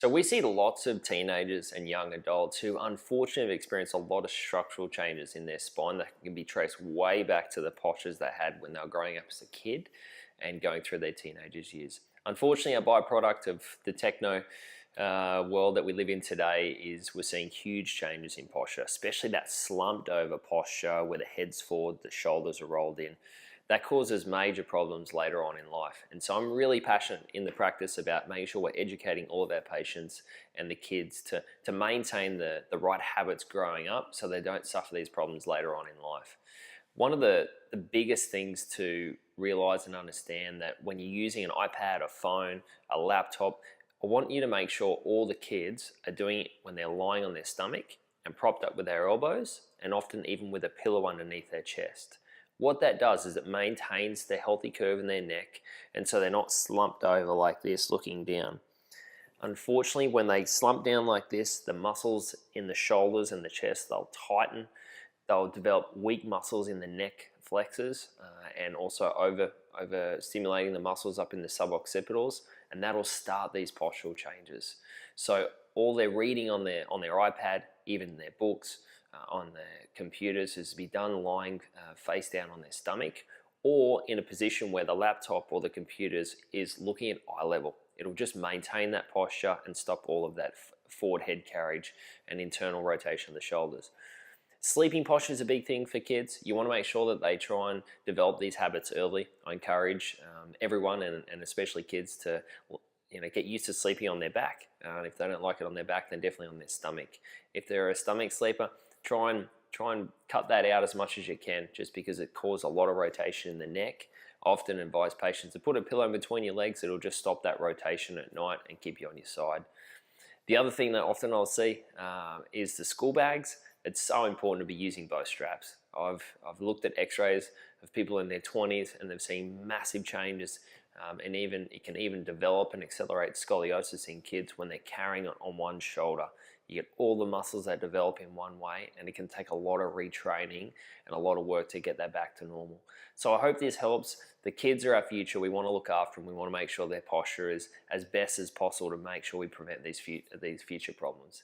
So we see lots of teenagers and young adults who unfortunately have experienced a lot of structural changes in their spine that can be traced way back to the postures they had when they were growing up as a kid and going through their teenagers years. Unfortunately, a byproduct of the techno world that we live in today is we're seeing huge changes in posture, especially that slumped over posture where the head's forward, the shoulders are rolled in. That causes major problems later on in life. And so I'm really passionate in the practice about making sure we're educating all of our patients and the kids to maintain the right habits growing up so they don't suffer these problems later on in life. One of the biggest things to realize and understand that when you're using an iPad, a phone, a laptop, I want you to make sure all the kids are doing it when they're lying on their stomach and propped up with their elbows, and often even with a pillow underneath their chest. What that does is it maintains the healthy curve in their neck, and so they're not slumped over like this looking down. Unfortunately, when they slump down like this, the muscles in the shoulders and the chest, they'll tighten. They'll develop weak muscles in the neck flexors and also over stimulating the muscles up in the suboccipitals, and that'll start these postural changes. So all their reading on their iPad, even their books, on their computers, is to be done lying face down on their stomach or in a position where the laptop or the computers is looking at eye level. It'll just maintain that posture and stop all of that forward head carriage and internal rotation of the shoulders. Sleeping posture is a big thing for kids. You want to make sure that they try and develop these habits early. I encourage everyone and especially kids to get used to sleeping on their back. If they don't like it on their back, then definitely on their stomach. If they're a stomach sleeper, try and cut that out as much as you can, just because it causes a lot of rotation in the neck. I often advise patients to put a pillow in between your legs. It'll just stop that rotation at night and keep you on your side. The other thing that often I'll see is the school bags. It's so important to be using both straps. I've looked at x-rays of people in their 20s and they've seen massive changes, and it can even develop and accelerate scoliosis in kids when they're carrying it on one shoulder. You get all the muscles that develop in one way, and it can take a lot of retraining and a lot of work to get that back to normal. So I hope this helps. The kids are our future. We want to look after them. We want to make sure their posture is as best as possible to make sure we prevent these future problems.